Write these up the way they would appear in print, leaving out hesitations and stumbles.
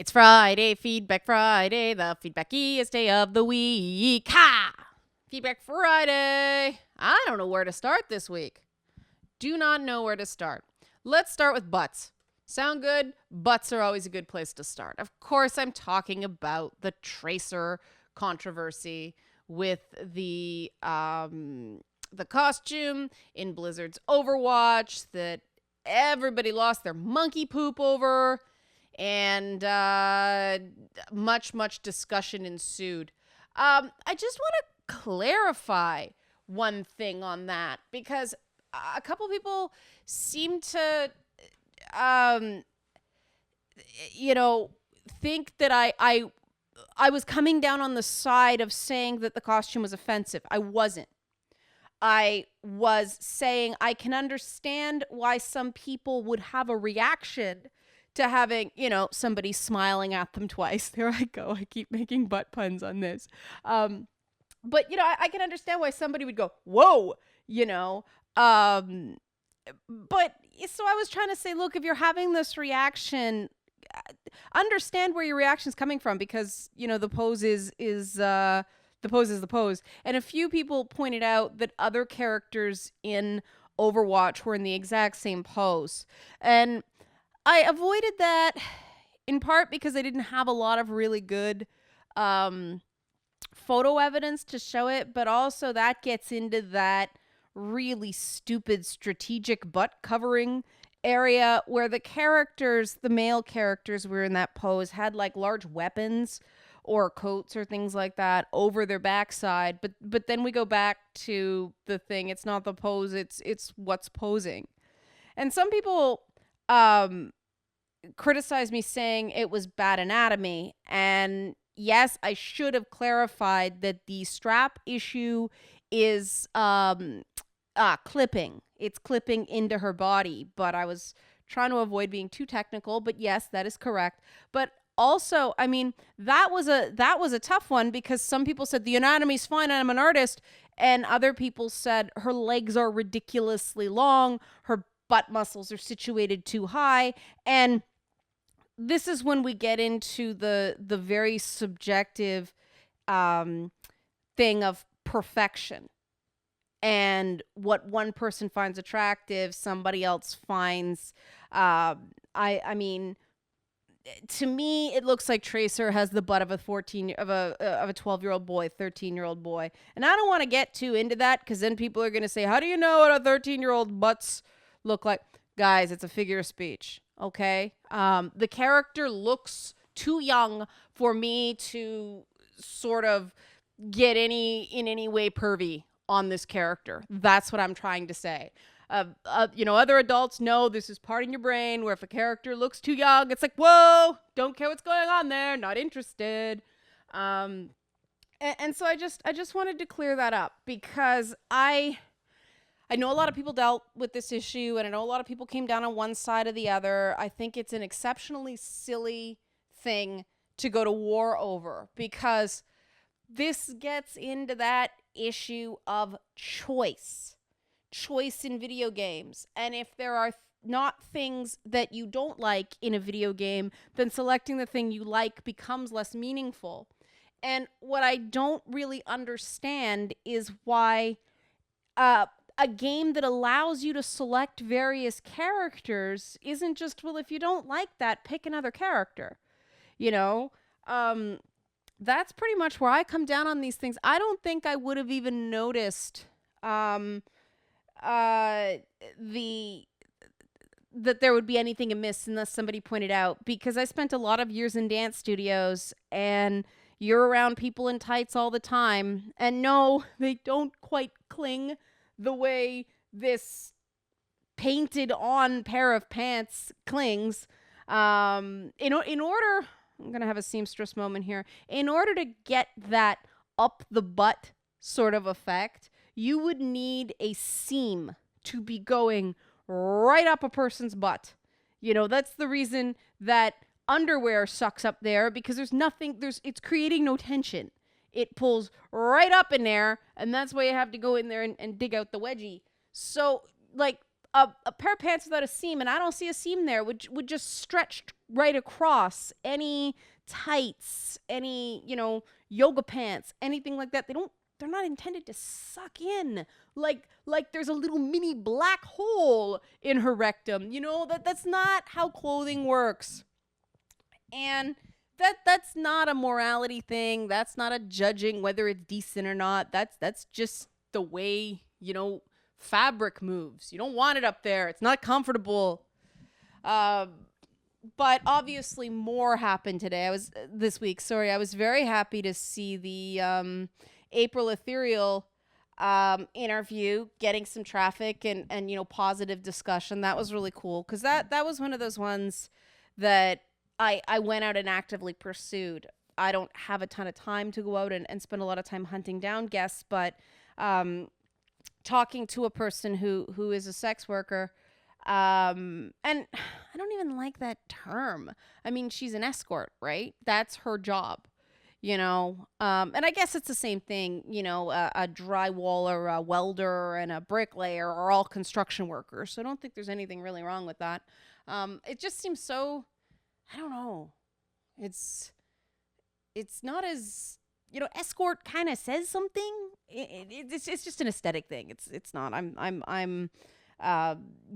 It's Friday, Feedback Friday, the feedbackiest day of the week. Ha! Feedback Friday. I don't know where to start this week. Do not know where to start. Let's start with butts. Sound good? Butts are always a good place to start. Of course, I'm talking about the Tracer controversy with the costume in Blizzard's Overwatch that everybody lost their monkey poop over, and much discussion ensued. I just want to clarify one thing on that, because a couple people seem to think that I was coming down on the side of saying that the costume was offensive. I wasn't. I was saying I can understand why some people would have a reaction to having, somebody smiling at them twice. There I go. I keep making butt puns on this. But, I can understand why somebody would go, whoa, But so I was trying to say, look, if you're having this reaction, understand where your reaction is coming from, because, the pose is the pose is the pose. And a few people pointed out that other characters in Overwatch were in the exact same pose. And I avoided that in part because I didn't have a lot of really good photo evidence to show it, but also that gets into that really stupid strategic butt covering area where the male characters were in that pose had like large weapons or coats or things like that over their backside, but then we go back to the thing, it's not the pose, it's what's posing. And some people criticized me saying it was bad anatomy, and yes, I should have clarified that the strap issue is clipping. It's clipping into her body, but I was trying to avoid being too technical, but yes, that is correct. But also, I mean, that was a tough one, because some people said the anatomy's fine, I'm an artist, and other people said her legs are ridiculously long, her butt muscles are situated too high, and this is when we get into the very subjective thing of perfection. And what one person finds attractive, somebody else finds, I mean, to me, it looks like Tracer has the butt of a 12-year-old boy, 13-year-old boy. And I don't want to get too into that, because then people are going to say, how do you know what a 13-year-old butts look like? Guys, it's a figure of speech, okay? The character looks too young for me to sort of get in any way pervy on this character. That's what I'm trying to say. Other adults know this is part in your brain where if a character looks too young, it's like, whoa, don't care what's going on there, not interested. And so I just wanted to clear that up, because I know a lot of people dealt with this issue, and I know a lot of people came down on one side or the other. I think it's an exceptionally silly thing to go to war over, because this gets into that issue of choice in video games. And if there are not things that you don't like in a video game, then selecting the thing you like becomes less meaningful. And what I don't really understand is why a game that allows you to select various characters isn't just, well, if you don't like that, pick another character. That's pretty much where I come down on these things. I don't think I would have even noticed that there would be anything amiss unless somebody pointed out, because I spent a lot of years in dance studios, and you're around people in tights all the time, and no, they don't quite cling the way this painted on pair of pants clings. In order, I'm going to have a seamstress moment here. In order to get that up the butt sort of effect, you would need a seam to be going right up a person's butt. That's the reason that underwear sucks up there, because it's creating no tension. It pulls right up in there, and that's why you have to go in there and dig out the wedgie. So, like, a pair of pants without a seam, and I don't see a seam there, would just stretch right across any tights, any, yoga pants, anything like that. They're not intended to suck in like there's a little mini black hole in her rectum. That's not how clothing works. And that's not a morality thing. That's not a judging whether it's decent or not. That's just the way, fabric moves. You don't want it up there. It's not comfortable. But obviously more happened today. This week. Sorry, I was very happy to see the April Ethereal interview getting some traffic and positive discussion. That was really cool because that was one of those ones that I went out and actively pursued. I don't have a ton of time to go out and spend a lot of time hunting down guests, but talking to a person who is a sex worker, and I don't even like that term. I mean, she's an escort, right? That's her job, and I guess it's the same thing, a drywaller, a welder, and a bricklayer are all construction workers. So I don't think there's anything really wrong with that. It just seems so, I don't know. It's not as, escort kind of says something. It's just an aesthetic thing. It's not. I'm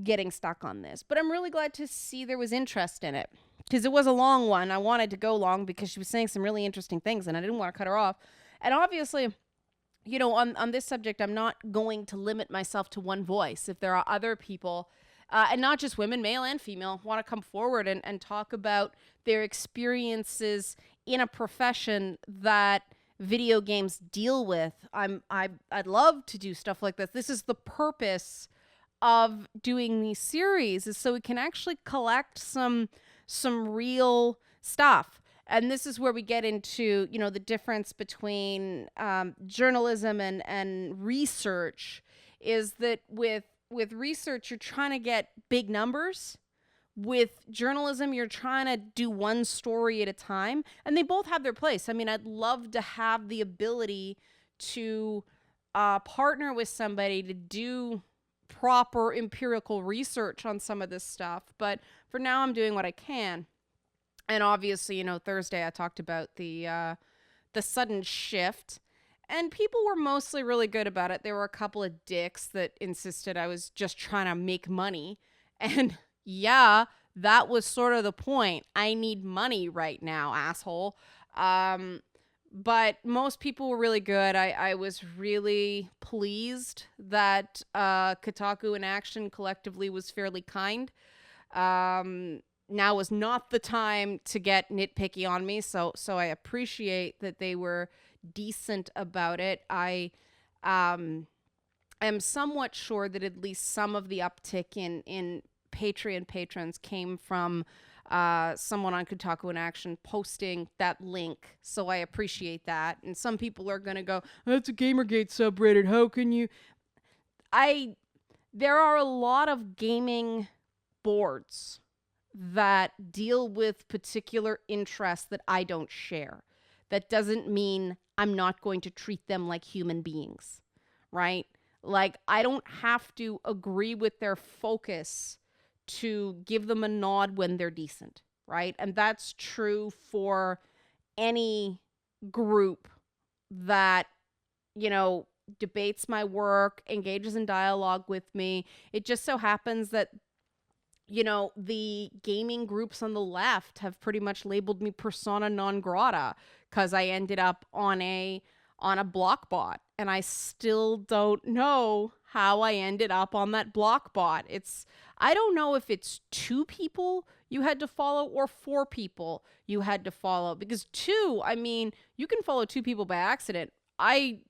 getting stuck on this, but I'm really glad to see there was interest in it because it was a long one. I wanted to go long because she was saying some really interesting things, and I didn't want to cut her off. And obviously, on this subject, I'm not going to limit myself to one voice. If there are other people, and not just women, male and female, want to come forward and talk about their experiences in a profession that video games deal with, I'd love to do stuff like this. This is the purpose of doing these series, is so we can actually collect some real stuff. And this is where we get into, the difference between journalism and research, is that with research, you're trying to get big numbers. With journalism, you're trying to do one story at a time. And they both have their place. I mean, I'd love to have the ability to partner with somebody to do proper empirical research on some of this stuff. But for now, I'm doing what I can. And obviously, Thursday I talked about the sudden shift. And people were mostly really good about it. There were a couple of dicks that insisted I was just trying to make money. And yeah, that was sort of the point. I need money right now, asshole. But most people were really good. I was really pleased that Kotaku in Action collectively was fairly kind. Now was not the time to get nitpicky on me, so I appreciate that they were decent about it. I am somewhat sure that at least some of the uptick in Patreon patrons came from someone on Kotaku in Action posting that link, so I appreciate that. And some people are gonna go, "That's a Gamergate subreddit. How can you?" There are a lot of gaming boards that deal with particular interests that I don't share. That doesn't mean I'm not going to treat them like human beings, right? Like, I don't have to agree with their focus to give them a nod when they're decent, right? And that's true for any group that, debates my work, engages in dialogue with me. It just so happens that the gaming groups on the left have pretty much labeled me persona non grata because I ended up on a block bot, and I still don't know how I ended up on that block bot. I don't know if it's 2 people you had to follow or 4 people you had to follow, because 2, I mean, you can follow 2 people by accident. I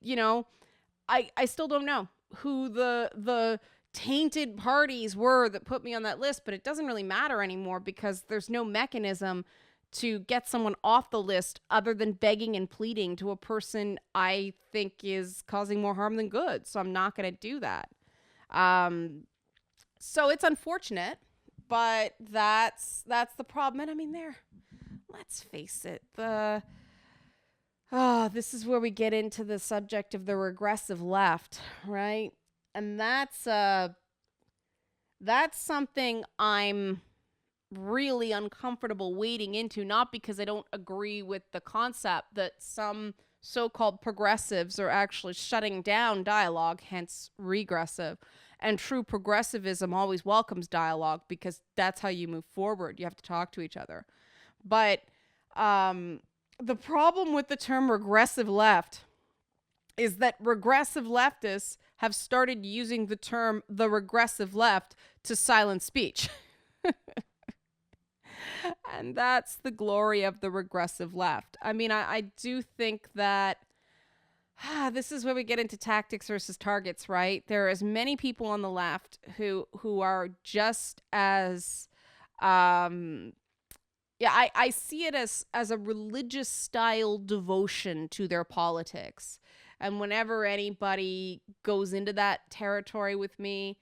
still don't know who the tainted parties were that put me on that list, but it doesn't really matter anymore because there's no mechanism to get someone off the list other than begging and pleading to a person I think is causing more harm than good. So I'm not going to do that. So it's unfortunate, but that's the problem. And I mean, let's face it, this is where we get into the subject of the regressive left, right? And that's That's something I'm really uncomfortable wading into, not because I don't agree with the concept that some so-called progressives are actually shutting down dialogue, hence regressive. And true progressivism always welcomes dialogue because that's how you move forward. You have to talk to each other. But um, the problem with the term regressive left is that regressive leftists have started using the term the regressive left to silence speech. And that's the glory of the regressive left. I mean, I do think that this is where we get into tactics versus targets, right? There are as many people on the left who are just as yeah, I see it as a religious style devotion to their politics. And whenever anybody goes into that territory with me,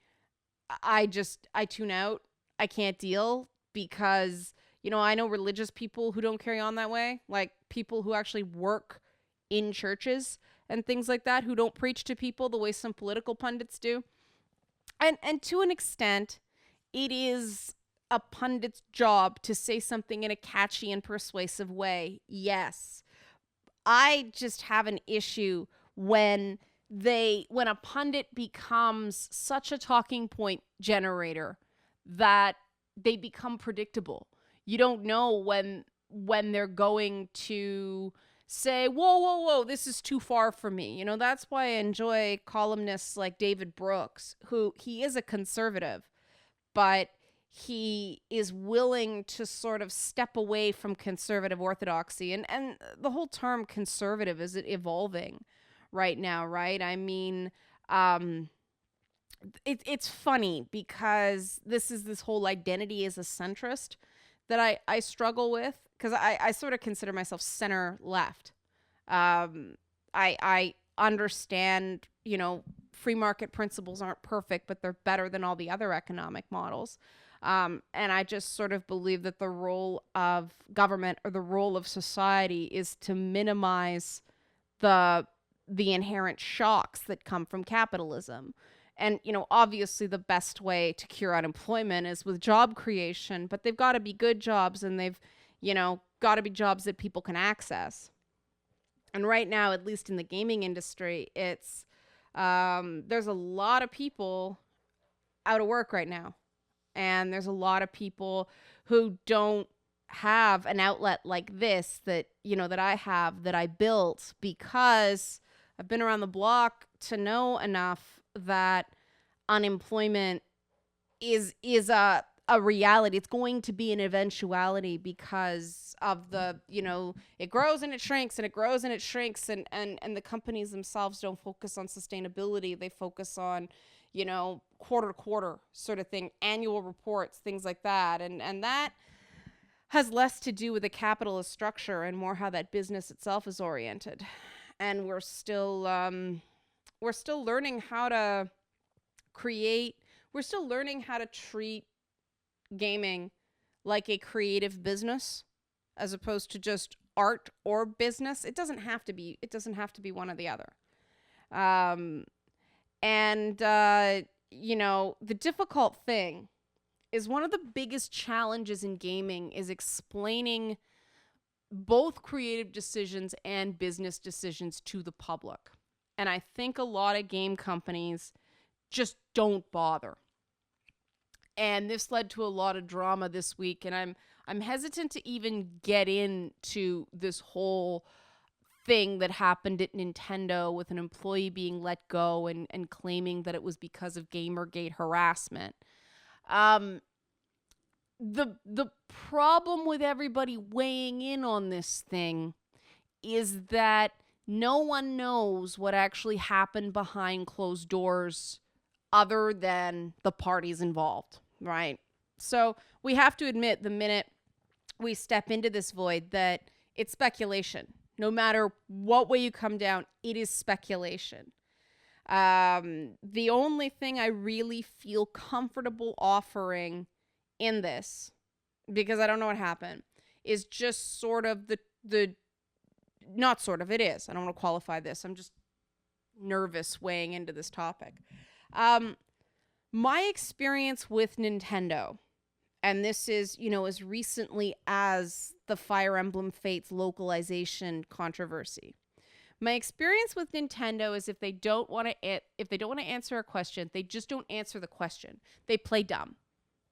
I tune out. I can't deal because, I know religious people who don't carry on that way, like people who actually work in churches and things like that, who don't preach to people the way some political pundits do. And to an extent, it is a pundit's job to say something in a catchy and persuasive way. Yes. I just have an issue when when a pundit becomes such a talking point generator that they become predictable. You don't know when they're going to say, whoa, whoa, whoa, this is too far for me. That's why I enjoy columnists like David Brooks, who he is a conservative, but he is willing to sort of step away from conservative orthodoxy. And the whole term conservative is evolving right now, right? I mean, it's funny because this whole identity as a centrist that I struggle with, because I sort of consider myself center left. I understand, free market principles aren't perfect, but they're better than all the other economic models. And I just sort of believe that the role of government or the role of society is to minimize the inherent shocks that come from capitalism. And, obviously the best way to cure unemployment is with job creation, but they've got to be good jobs, and they've, got to be jobs that people can access. And right now, at least in the gaming industry, it's there's a lot of people out of work right now. And there's a lot of people who don't have an outlet like this that I have, that I built because I've been around the block to know enough that unemployment is a reality. It's going to be an eventuality because of it grows and it shrinks and it grows and it shrinks, and the companies themselves don't focus on sustainability. They focus on, quarter to quarter sort of thing, annual reports, things like that. And that has less to do with the capitalist structure and more how that business itself is oriented. And we're still learning how to we're still learning how to treat gaming like a creative business as opposed to just art or business. It doesn't have to be one or the other. And the difficult thing is, one of the biggest challenges in gaming is explaining both creative decisions and business decisions to the public. And I think a lot of game companies just don't bother. And this led to a lot of drama this week, and I'm hesitant to even get into this whole thing that happened at Nintendo with an employee being let go and claiming that it was because of Gamergate harassment. The problem with everybody weighing in on this thing is that no one knows what actually happened behind closed doors other than the parties involved, right? So we have to admit, the minute we step into this void, that it's speculation. No matter what way you come down, it is speculation. The only thing I really feel comfortable offering in this, because I don't know what happened, is just sort of the not sort of, it is. I don't want to qualify this. I'm just nervous weighing into this topic. My experience with Nintendo, and this is, as recently as the Fire Emblem Fates localization controversy. My experience with Nintendo is if they don't want to answer a question, they just don't answer the question. They play dumb.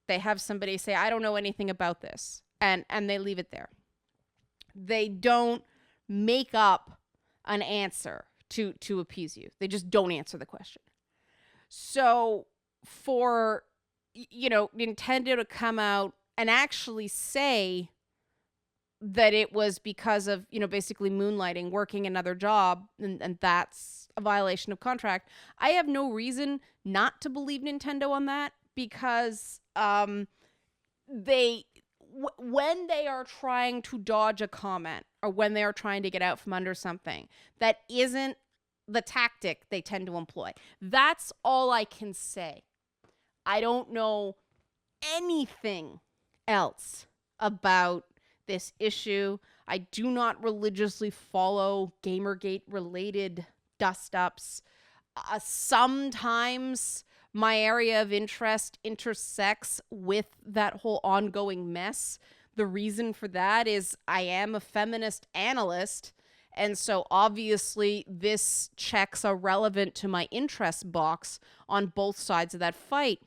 They have somebody say, "I don't know anything about this," and they leave it there. They don't make up an answer to appease you. They just don't answer the question. So for Nintendo to come out and actually say that it was because of, basically moonlighting, working another job, and that's a violation of contract. I have no reason not to believe Nintendo on that, because when they are trying to dodge a comment, or when they are trying to get out from under something, that isn't the tactic they tend to employ. That's all I can say. I don't know anything else about this issue. I do not religiously follow Gamergate related dust ups. Sometimes my area of interest intersects with that whole ongoing mess. The reason for that is I am a feminist analyst, and so obviously this checks are relevant to my interest box on both sides of that fight.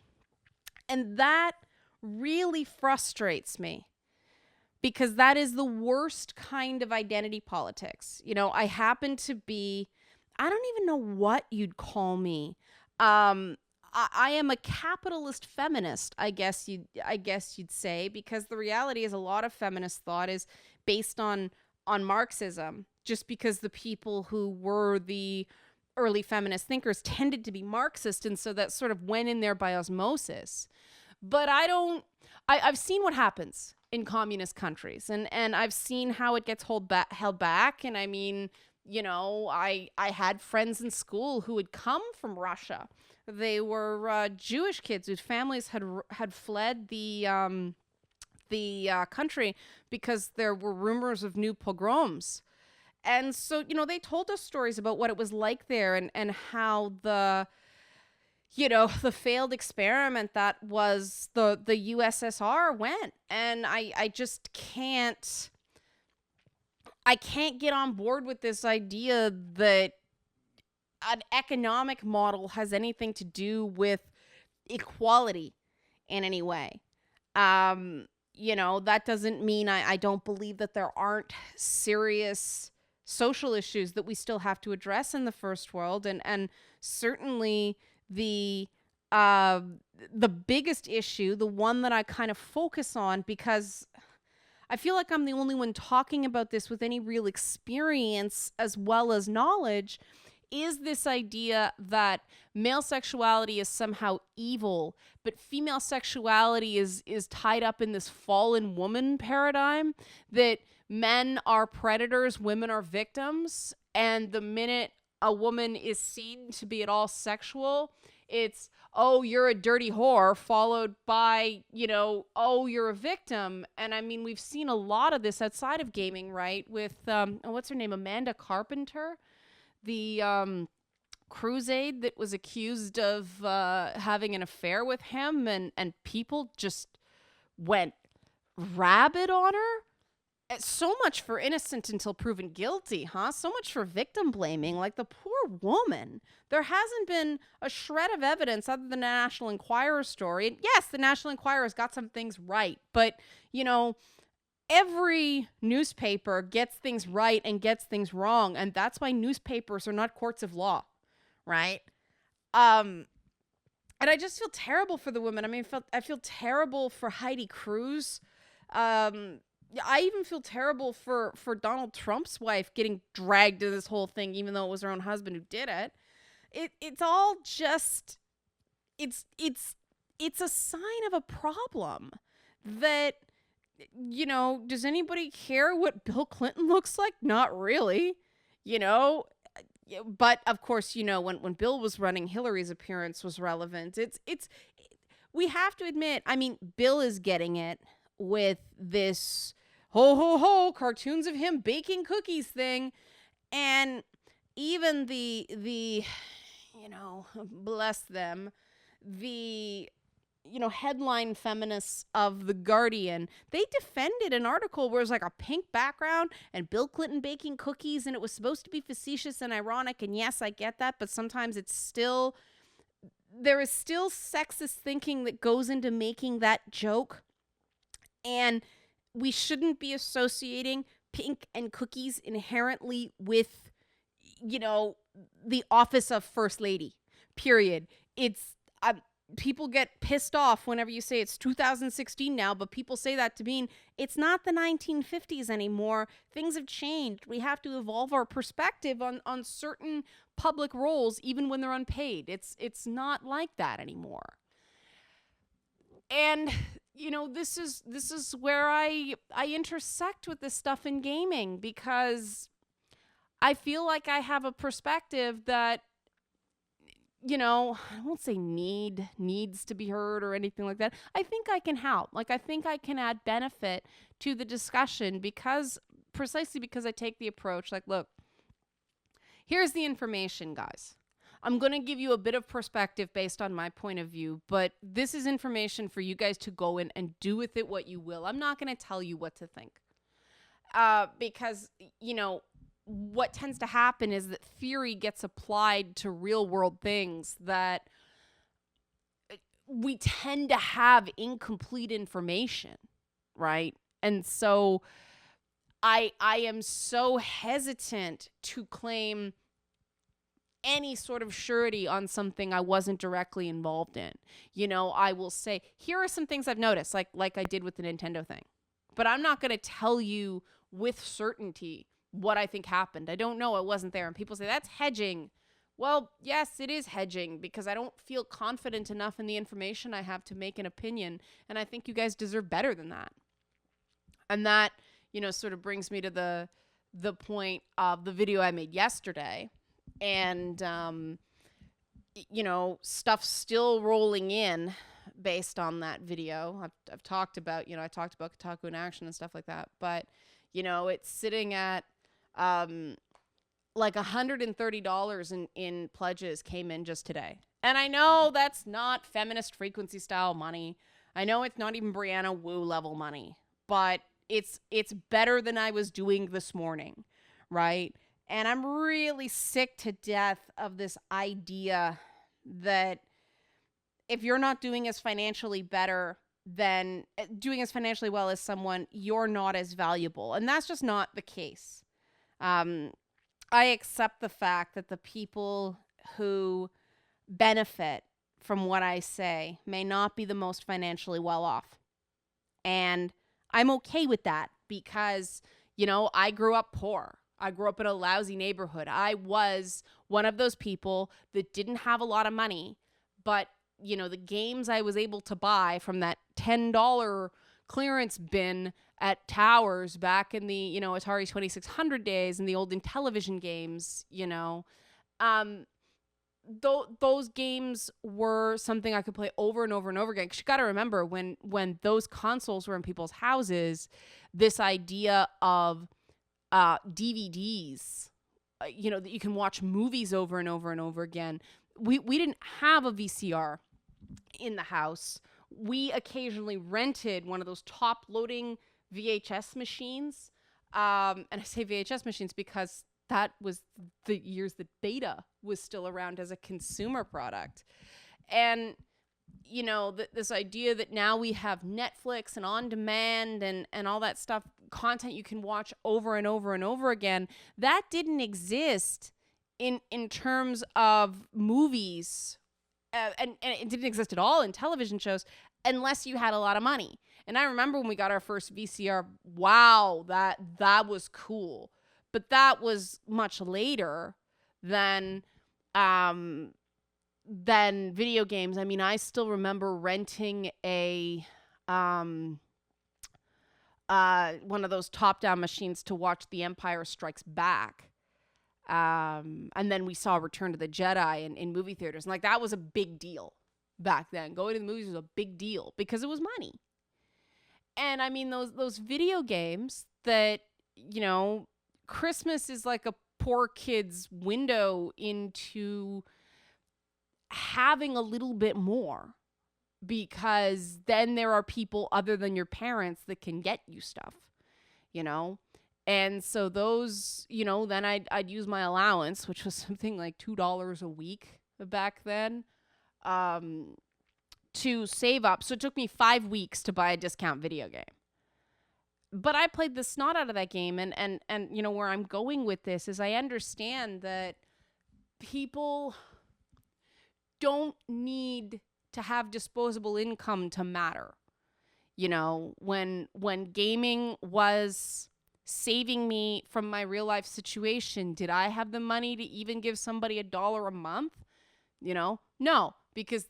And that really frustrates me, because that is the worst kind of identity politics. I happen to be, I don't even know what you'd call me. I am a capitalist feminist, I guess you'd say, because the reality is a lot of feminist thought is based on Marxism, just because the people who were the early feminist thinkers tended to be Marxist, and so that sort of went in there by osmosis. But I've seen what happens in communist countries, and I've seen how it gets held back. And I mean, I had friends in school who had come from Russia. They were Jewish kids whose families had fled the country because there were rumors of new pogroms. And so, they told us stories about what it was like there, and how the failed experiment that was the USSR went. And I just can't get on board with this idea that an economic model has anything to do with equality in any way. That doesn't mean I don't believe that there aren't serious social issues that we still have to address in the first world. And certainly the biggest issue, the one that I kind of focus on, because I feel like I'm the only one talking about this with any real experience as well as knowledge, is this idea that male sexuality is somehow evil, but female sexuality is tied up in this fallen woman paradigm, that men are predators, women are victims, and the minute a woman is seen to be at all sexual, it's, "Oh, you're a dirty whore," followed by, "Oh, you're a victim." And I mean, we've seen a lot of this outside of gaming, right? With, what's her name? Amanda Carpenter, the crusade that was accused of having an affair with him, and people just went rabid on her. So much for innocent until proven guilty, huh? So much for victim blaming. Like, the poor woman. There hasn't been a shred of evidence other than the National Enquirer story. And yes, the National Enquirer's got some things right, but, every newspaper gets things right and gets things wrong, and that's why newspapers are not courts of law, right? And I just feel terrible for the women. I mean, I feel terrible for Heidi Cruz. I even feel terrible for Donald Trump's wife getting dragged to this whole thing, even though it was her own husband who did it. It's all just, it's a sign of a problem that, does anybody care what Bill Clinton looks like? Not really, but of course, when Bill was running, Hillary's appearance was relevant. We have to admit, I mean, Bill is getting it with this ho ho ho cartoons of him baking cookies thing, and even the bless them, the headline feminists of The Guardian, they defended an article where it was like a pink background and Bill Clinton baking cookies, and it was supposed to be facetious and ironic. And yes, I get that, but sometimes there is still sexist thinking that goes into making that joke. And we shouldn't be associating pink and cookies inherently with, the office of First Lady, period. It's, people get pissed off whenever you say it's 2016 now, but people say that to mean it's not the 1950s anymore. Things have changed. We have to evolve our perspective on certain public roles, even when they're unpaid. It's not like that anymore. And this is where I intersect with this stuff in gaming, because I feel like I have a perspective that, I won't say needs to be heard or anything like that. I think I can help. Like, I think I can add benefit to the discussion precisely because I take the approach like, look, here's the information, guys. I'm going to give you a bit of perspective based on my point of view, but this is information for you guys to go in and do with it what you will. I'm not going to tell you what to think. Because, what tends to happen is that theory gets applied to real world things that we tend to have incomplete information, right? And so I am so hesitant to claim any sort of surety on something I wasn't directly involved in. I will say, here are some things I've noticed, like I did with the Nintendo thing. But I'm not going to tell you with certainty what I think happened. I don't know. I wasn't there. And people say, that's hedging. Well, yes, it is hedging, because I don't feel confident enough in the information I have to make an opinion. And I think you guys deserve better than that. And that, sort of brings me to the point of the video I made yesterday. And, stuff still rolling in based on that video. I've talked about, I talked about Kotaku in action and stuff like that. But, it's sitting at like $130 in pledges came in just today. And I know that's not feminist frequency style money. I know it's not even Brianna Wu level money, but it's better than I was doing this morning, right? And I'm really sick to death of this idea that if you're not doing as financially well as someone, you're not as valuable. And that's just not the case. I accept the fact that the people who benefit from what I say may not be the most financially well off. And I'm okay with that because, I grew up poor. I grew up in a lousy neighborhood. I was one of those people that didn't have a lot of money, but, the games I was able to buy from that $10 clearance bin at Towers back in the, Atari 2600 days and the old Intellivision games, those games were something I could play over and over and over again. Because you got to remember, when those consoles were in people's houses, this idea of DVDs, that you can watch movies over and over and over again. We didn't have a VCR in the house. We occasionally rented one of those top loading VHS machines. And I say VHS machines because that was the years that Beta was still around as a consumer product. And, this idea that now we have Netflix and on demand and all that stuff, content you can watch over and over and over again, that didn't exist in terms of movies. And it didn't exist at all in television shows unless you had a lot of money. And I remember when we got our first VCR, wow, that was cool. But that was much later than video games. I mean, I still remember renting a one of those top-down machines to watch The Empire Strikes Back. And then we saw Return to the Jedi in movie theaters. And that was a big deal back then. Going to the movies was a big deal because it was money. And I mean, those video games that, Christmas is like a poor kid's window into having a little bit more, because then there are people other than your parents that can get you stuff, you know? And so those, then I'd use my allowance, which was something like $2 a week back then, um, to save up. So it took me 5 weeks to buy a discount video game. But I played the snot out of that game, and where I'm going with this is I understand that people don't need to have disposable income to matter. When gaming was saving me from my real life situation, did I have the money to even give somebody $1 a month? No, because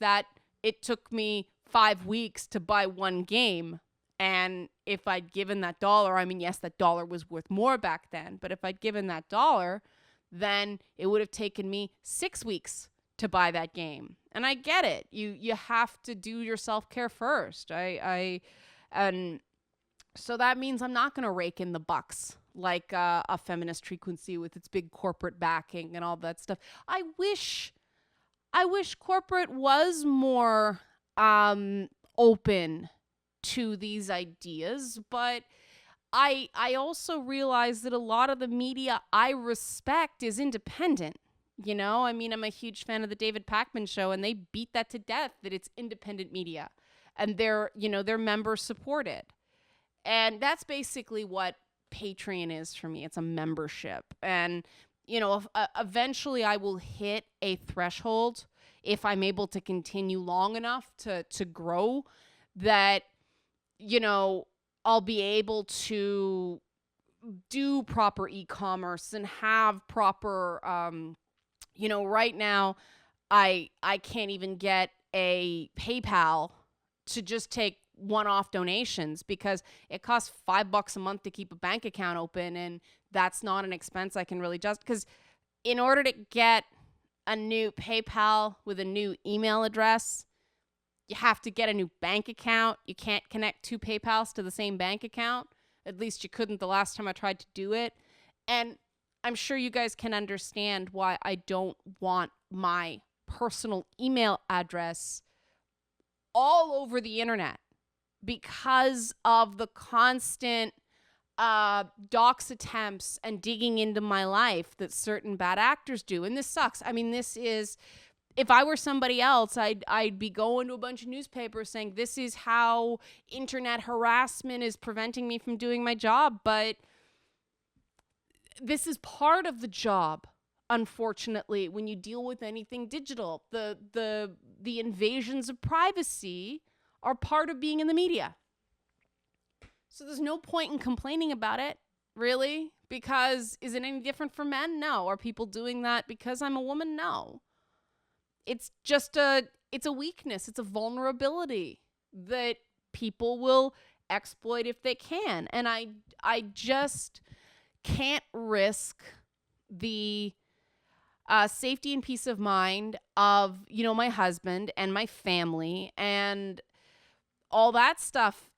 it took me 5 weeks to buy one game. And if I'd given that dollar, I mean, yes, that dollar was worth more back then, but if I'd given that dollar, then it would have taken me 6 weeks to buy that game. And I get it. You have to do your self-care first. And so that means I'm not going to rake in the bucks like a feminist frequency with its big corporate backing and all that stuff. I wish corporate was more open to these ideas, but I also realize that a lot of the media I respect is independent. I mean, I'm a huge fan of the David Pakman show, and they beat that to death, that it's independent media and they're member supported. And that's basically what Patreon is for me. It's a membership. And, eventually I will hit a threshold if I'm able to continue long enough to grow that, I'll be able to do proper e-commerce and have proper, right now I can't even get a PayPal to just take one-off donations because it costs $5 a month to keep a bank account open, and that's not an expense I can really just, because in order to get a new PayPal with a new email address, you have to get a new bank account. You can't connect 2 PayPals to the same bank account. At least you couldn't the last time I tried to do it. And I'm sure you guys can understand why I don't want my personal email address all over the internet, because of the constant dox attempts and digging into my life that certain bad actors do. And this sucks. I mean, if I were somebody else, I'd be going to a bunch of newspapers saying this is how internet harassment is preventing me from doing my job. But this is part of the job, unfortunately, when you deal with anything digital. The invasions of privacy are part of being in the media. So there's no point in complaining about it, really, because is it any different for men? No. Are people doing that because I'm a woman? No. It's just it's a weakness. It's a vulnerability that people will exploit if they can. And I just can't risk the safety and peace of mind of, my husband and my family and all that stuff.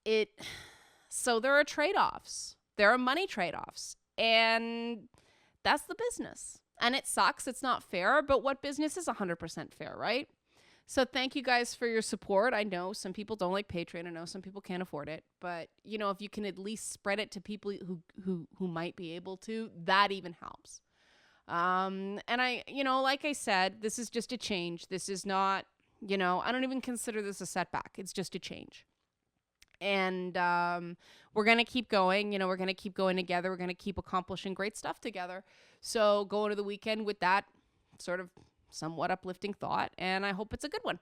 So there are trade-offs. There are money trade-offs. And that's the business. And it sucks. It's not fair. But what business is 100% fair, right? So thank you guys for your support. I know some people don't like Patreon. I know some people can't afford it. But, if you can at least spread it to people who might be able to, that even helps. And I, like I said, this is just a change. This is not, I don't even consider this a setback. It's just a change. And we're going to keep going. We're going to keep going together. We're going to keep accomplishing great stuff together. So go into the weekend with that sort of somewhat uplifting thought, and I hope it's a good one.